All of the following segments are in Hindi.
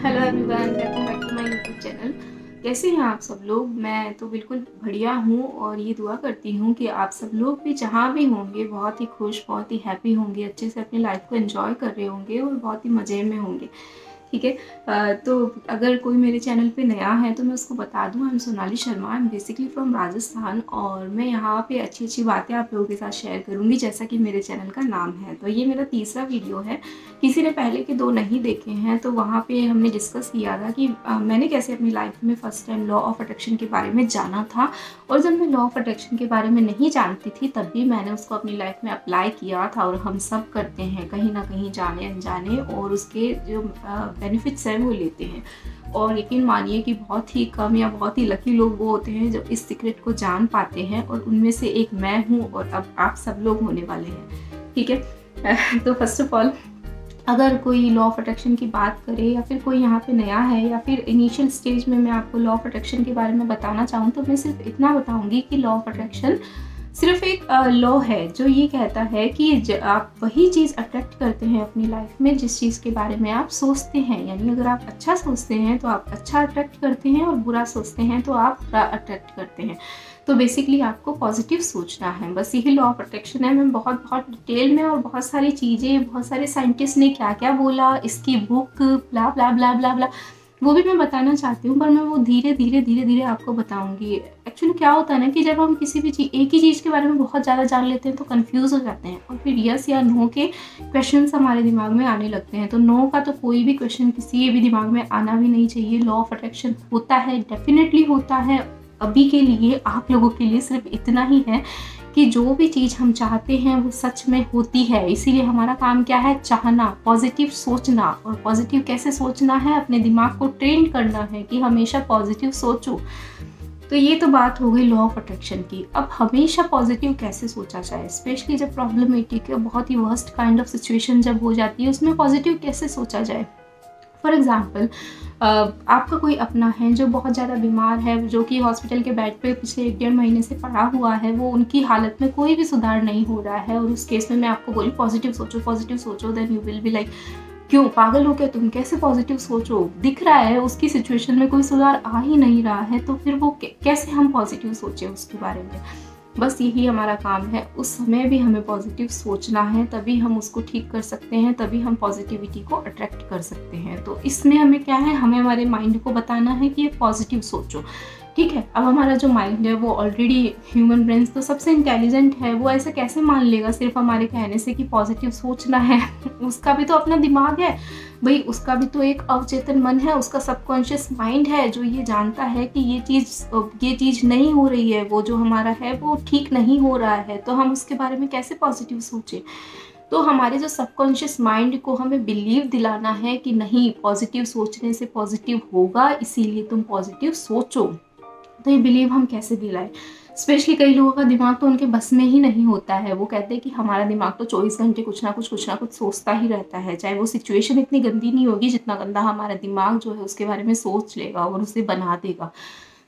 Hello everyone, welcome back to my YouTube channel. कैसे हैं आप सब लोग? मैं तो बिल्कुल बढ़िया हूँ और ये दुआ करती हूँ कि आप सब लोग भी जहाँ भी होंगे बहुत ही खुश, बहुत ही हैप्पी होंगे, अच्छे से अपनी लाइफ को एंजॉय कर रहे होंगे और बहुत ही मज़े में होंगे। ठीक है। तो अगर कोई मेरे चैनल पे नया है तो मैं उसको बता दूँ, I am Sonali Sharma, I am basically from Rajasthan और मैं यहाँ पे अच्छी अच्छी बातें आप लोगों के साथ शेयर करूँगी जैसा कि मेरे चैनल का नाम है। तो ये मेरा तीसरा वीडियो है। किसी ने पहले के 2 नहीं देखे हैं तो वहाँ पे हमने डिस्कस किया था कि मैंने कैसे अपनी लाइफ में first time law of attraction के बारे में जाना था। और जब मैं लॉ ऑफ अट्रैक्शन के बारे में नहीं जानती थी तब भी मैंने उसको अपनी लाइफ में अप्लाई किया था और हम सब करते हैं कहीं ना कहीं जाने अनजाने, और उसके जो बेनिफिट्स हैं वो लेते हैं। और यकीन मानिए कि बहुत ही कम या बहुत ही लकी लोग वो होते हैं जो इस सीक्रेट को जान पाते हैं, और उनमें से एक मैं हूँ और अब आप सब लोग होने वाले हैं। ठीक है। तो फर्स्ट ऑफ ऑल, अगर कोई लॉ ऑफ अट्रैक्शन की बात करे या फिर कोई यहाँ पे नया है या फिर इनिशियल स्टेज में मैं आपको लॉ ऑफ अट्रैक्शन के बारे में बताना चाहूँ तो मैं सिर्फ इतना बताऊँगी कि लॉ ऑफ अट्रैक्शन सिर्फ एक लॉ है जो ये कहता है कि आप वही चीज़ अट्रैक्ट करते हैं अपनी लाइफ में जिस चीज़ के बारे में आप सोचते हैं। यानी अगर आप अच्छा सोचते हैं तो आप अच्छा अट्रैक्ट करते हैं और बुरा सोचते हैं तो आप बुरा अट्रैक्ट करते हैं। तो बेसिकली आपको पॉजिटिव सोचना है, बस यही लॉ ऑफ अट्रैक्शन है। मैं बहुत बहुत डिटेल में और बहुत सारी चीज़ें, बहुत सारे साइंटिस्ट ने क्या क्या बोला, इसकी बुक ब्ला ब्ला ब्ला ब्ला ब्ला, वो भी मैं बताना चाहती हूँ, पर मैं वो धीरे धीरे आपको बताऊंगी। एक्चुअली क्या होता है ना कि जब हम किसी भी चीज़, एक ही चीज़ के बारे में बहुत ज़्यादा जान लेते हैं तो कंफ्यूज हो जाते हैं और फिर यस या नो के क्वेश्चंस हमारे दिमाग में आने लगते हैं। तो नो का तो कोई भी क्वेश्चन किसी भी दिमाग में आना भी नहीं चाहिए। लॉ ऑफ अट्रैक्शन होता है, डेफिनेटली होता है। अभी के लिए, आप लोगों के लिए सिर्फ इतना ही है कि जो भी चीज़ हम चाहते हैं वो सच में होती है। इसीलिए हमारा काम क्या है? चाहना, पॉजिटिव सोचना। और पॉजिटिव कैसे सोचना है? अपने दिमाग को ट्रेन करना है कि हमेशा पॉजिटिव सोचो। तो ये तो बात हो गई लॉ ऑफ अट्रैक्शन की। अब हमेशा पॉजिटिव कैसे सोचा जाए, स्पेशली जब प्रॉब्लमेटिक है, बहुत ही वर्स्ट काइंड ऑफ सिचुएशन जब हो जाती है, उसमें पॉजिटिव कैसे सोचा जाए। फॉर एग्ज़ाम्पल, आपका कोई अपना है जो बहुत ज़्यादा बीमार है, जो कि हॉस्पिटल के बेड पे पिछले 1-1.5 महीने से पड़ा हुआ है, वो उनकी हालत में कोई भी सुधार नहीं हो रहा है, और उस केस में मैं आपको बोली पॉजिटिव सोचो, then you will be like, क्यों पागल हो क्या तुम? कैसे पॉजिटिव सोचो? दिख रहा है उसकी सिचुएशन में कोई सुधार आ ही नहीं रहा है, तो फिर वो कैसे हम पॉजिटिव सोचें उसके बारे में। बस यही हमारा काम है। उस समय भी हमें पॉजिटिव सोचना है, तभी हम उसको ठीक कर सकते हैं, तभी हम पॉजिटिविटी को अट्रैक्ट कर सकते हैं। तो इसमें हमें क्या है, हमें हमारे माइंड को बताना है कि ये पॉजिटिव सोचो। ठीक है। अब हमारा जो माइंड है वो ऑलरेडी, ह्यूमन ब्रेन तो सबसे इंटेलिजेंट है, वो ऐसे कैसे मान लेगा सिर्फ हमारे कहने से कि पॉजिटिव सोचना है। उसका भी तो अपना दिमाग है भाई, उसका भी तो एक अवचेतन मन है, उसका सबकॉन्शियस माइंड है जो ये जानता है कि ये चीज़ नहीं हो रही है, वो जो हमारा है वो ठीक नहीं हो रहा है, तो हम उसके बारे में कैसे पॉजिटिव सोचें। तो हमारे जो सबकॉन्शियस माइंड को हमें बिलीव दिलाना है कि नहीं, पॉजिटिव सोचने से पॉजिटिव होगा, इसीलिए तुम पॉजिटिव सोचो। तो ये बिलीव हम कैसे दिलाएं? स्पेशली कई लोगों का दिमाग तो उनके बस में ही नहीं होता है। वो कहते हैं कि हमारा दिमाग तो 24 घंटे कुछ ना कुछ सोचता ही रहता है, चाहे वो सिचुएशन इतनी गंदी नहीं होगी जितना गंदा हमारा दिमाग जो है उसके बारे में सोच लेगा और उसे बना देगा।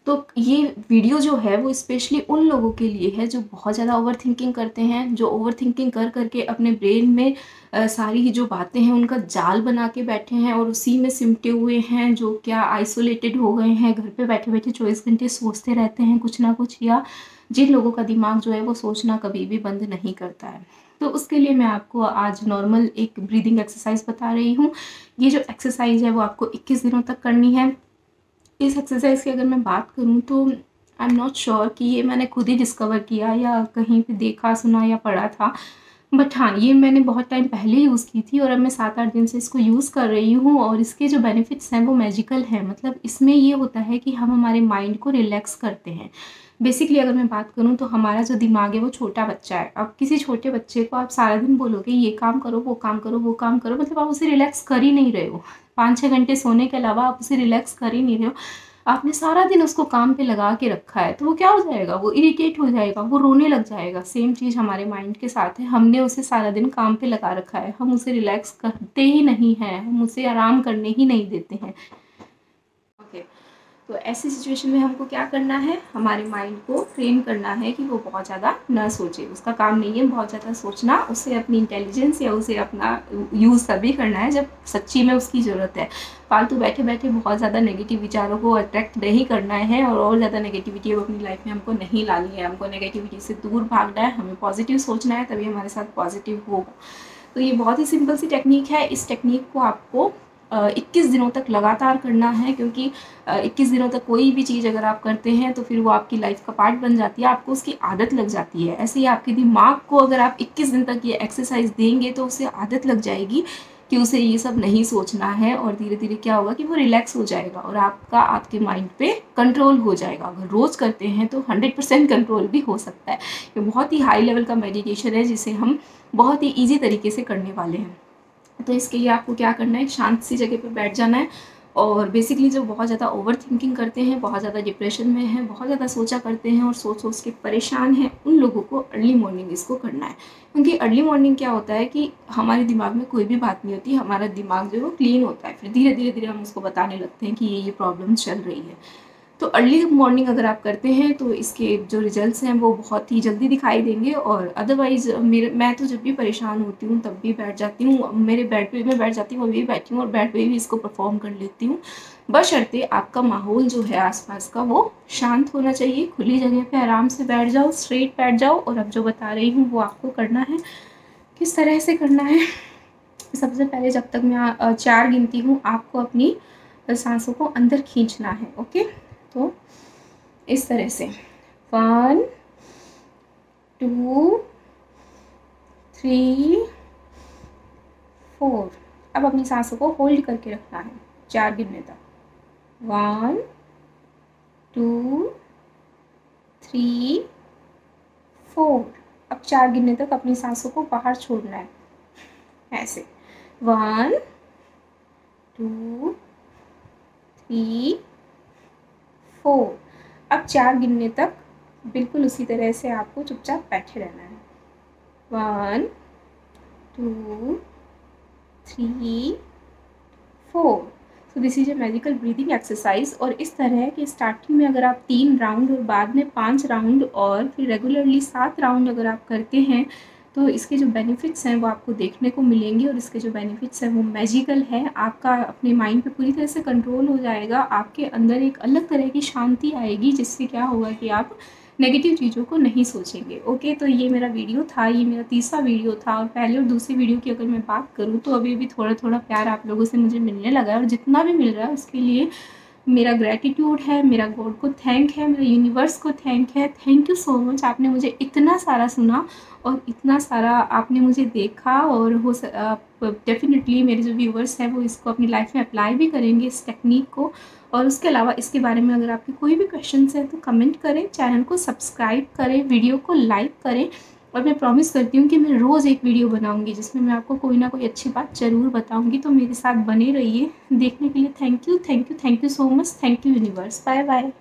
तो ये वीडियो जो है वो स्पेशली उन लोगों के लिए है जो बहुत ज़्यादा ओवर थिंकिंग करते हैं, जो ओवर थिंकिंग कर करके अपने ब्रेन में सारी जो बातें हैं उनका जाल बना के बैठे हैं और उसी में सिमटे हुए हैं, जो क्या आइसोलेटेड हो गए हैं, घर पे बैठे बैठे 24 घंटे सोचते रहते हैं कुछ ना कुछ, या जिन लोगों का दिमाग जो है वो सोचना कभी भी बंद नहीं करता है। तो उसके लिए मैं आपको आज नॉर्मल एक ब्रीदिंग एक्सरसाइज बता रही हूँ। ये जो एक्सरसाइज है वो आपको 21 दिनों तक करनी है। इस एक्सरसाइज की अगर मैं बात करूँ तो आई एम नॉट श्योर कि ये मैंने खुद ही डिस्कवर किया या कहीं पे देखा, सुना या पढ़ा था, बट हाँ, ये मैंने बहुत टाइम पहले यूज़ की थी और अब मैं 7-8 दिन से इसको यूज़ कर रही हूँ, और इसके जो बेनिफिट्स हैं वो मैजिकल हैं। मतलब इसमें ये होता है कि हम हमारे माइंड को रिलैक्स करते हैं। बेसिकली अगर मैं बात करूँ तो हमारा जो दिमाग है वो छोटा बच्चा है। अब किसी छोटे बच्चे को आप सारा दिन बोलोगे ये काम करो, वो काम करो, वो काम करो, मतलब आप उसे रिलैक्स कर ही नहीं रहे हो। 5-6 घंटे सोने के अलावा आप उसे रिलैक्स कर ही नहीं रहे हो। आपने सारा दिन उसको काम पे लगा के रखा है, तो वो क्या हो जाएगा? वो इरिटेट हो जाएगा, वो रोने लग जाएगा। सेम चीज़ हमारे माइंड के साथ है। हमने उसे सारा दिन काम पे लगा रखा है, हम उसे रिलैक्स करते ही नहीं हैं, हम उसे आराम करने ही नहीं देते हैं। ओके। तो ऐसी सिचुएशन में हमको क्या करना है, हमारे माइंड को ट्रेन करना है कि वो बहुत ज़्यादा ना सोचे। उसका काम नहीं है बहुत ज़्यादा सोचना, उसे अपनी इंटेलिजेंस या उसे अपना यूज़ तभी करना है जब सच्ची में उसकी ज़रूरत है। फालतू बैठे बैठे बहुत ज़्यादा नेगेटिव विचारों को अट्रैक्ट नहीं करना है और ज़्यादा नेगेटिविटी अब अपनी लाइफ में हमको नहीं लानी है। हमको नेगेटिविटी से दूर भागना है, हमें पॉजिटिव सोचना है, तभी हमारे साथ पॉजिटिव होगा। तो ये बहुत ही सिंपल सी टेक्निक है। इस टेक्निक को आपको 21 दिनों तक लगातार करना है, क्योंकि 21 दिनों तक कोई भी चीज़ अगर आप करते हैं तो फिर वो आपकी लाइफ का पार्ट बन जाती है, आपको उसकी आदत लग जाती है। ऐसे ही आपके दिमाग को अगर आप 21 दिन तक ये एक्सरसाइज देंगे तो उसे आदत लग जाएगी कि उसे ये सब नहीं सोचना है, और धीरे धीरे क्या होगा कि वो रिलैक्स हो जाएगा और आपके माइंड पे कंट्रोल हो जाएगा। अगर रोज़ करते हैं तो 100% कंट्रोल भी हो सकता है। ये बहुत ही हाई लेवल का मेडिटेशन है जिसे हम बहुत ही ईजी तरीके से करने वाले हैं। तो इसके लिए आपको क्या करना है, शांत सी जगह पर बैठ जाना है। और बेसिकली जो बहुत ज़्यादा ओवर थिंकिंग करते हैं, बहुत ज़्यादा डिप्रेशन में हैं, बहुत ज़्यादा सोचा करते हैं और सोच सोच के परेशान हैं, उन लोगों को अर्ली मॉर्निंग इसको करना है। क्योंकि अर्ली मॉर्निंग क्या होता है कि हमारे दिमाग में कोई भी बात नहीं होती, हमारा दिमाग जो है वो क्लीन होता है। फिर धीरे धीरे धीरे हम उसको बताने लगते हैं कि ये प्रॉब्लम चल रही है। तो अर्ली मॉर्निंग अगर आप करते हैं तो इसके जो रिजल्ट्स हैं वो बहुत ही जल्दी दिखाई देंगे। और अदरवाइज़ मैं तो जब भी परेशान होती हूँ तब भी बैठ जाती हूँ, मेरे बेड पे मैं बैठ जाती हूँ, अभी भी बैठी हूँ और बेड पे भी इसको परफॉर्म कर लेती हूँ। बशर्ते आपका माहौल जो है आसपास का वो शांत होना चाहिए। खुली जगह पे आराम से बैठ जाओ, स्ट्रेट बैठ जाओ। और अब जो बता रही हूँ वो आपको करना है। किस तरह से करना है, सबसे पहले जब तक मैं 4 गिनती हूँ आपको अपनी सांसों को अंदर खींचना है। ओके, तो इस तरह से 1 2 3 4। अब अपनी सांसों को होल्ड करके रखना है 4 गिनने तक। 1 2 3 4। अब 4 गिनने तक अपनी सांसों को बाहर छोड़ना है, ऐसे 1 2 3 4। अब 4 गिनने तक बिल्कुल उसी तरह से आपको चुपचाप बैठे रहना है। 1 2 3 4। तो this is a magical breathing exercise. और इस तरह के स्टार्टिंग में अगर आप 3 राउंड और बाद में 5 राउंड और फिर रेगुलरली 7 राउंड अगर आप करते हैं तो इसके जो बेनिफिट्स हैं वो आपको देखने को मिलेंगे। और इसके जो बेनिफिट्स हैं वो मैजिकल है। आपका अपने माइंड पे पूरी तरह से कंट्रोल हो जाएगा, आपके अंदर एक अलग तरह की शांति आएगी, जिससे क्या होगा कि आप नेगेटिव चीज़ों को नहीं सोचेंगे। ओके, तो ये मेरा वीडियो था, ये मेरा तीसरा वीडियो था। और पहले और दूसरी वीडियो की अगर मैं बात करूँ तो अभी भी थोड़ा थोड़ा प्यार आप लोगों से मुझे मिलने लगा है, और जितना भी मिल रहा है उसके लिए मेरा ग्रैटिट्यूड है, मेरा गॉड को थैंक है, मेरे यूनिवर्स को थैंक है। थैंक यू सो मच, आपने मुझे इतना सारा सुना और इतना सारा आपने मुझे देखा। और डेफिनेटली मेरे जो व्यूवर्स हैं वो इसको अपनी लाइफ में अप्लाई भी करेंगे, इस टेक्निक को। और उसके अलावा इसके बारे में अगर आपके कोई भी क्वेश्चंस हैं तो कमेंट करें, चैनल को सब्सक्राइब करें, वीडियो को लाइक करें। और मैं प्रॉमिस करती हूँ कि मैं रोज़ एक वीडियो बनाऊँगी जिसमें मैं आपको कोई ना कोई अच्छी बात ज़रूर बताऊँगी। तो मेरे साथ बने रहिए। देखने के लिए thank you so much. Thank you universe. Bye bye.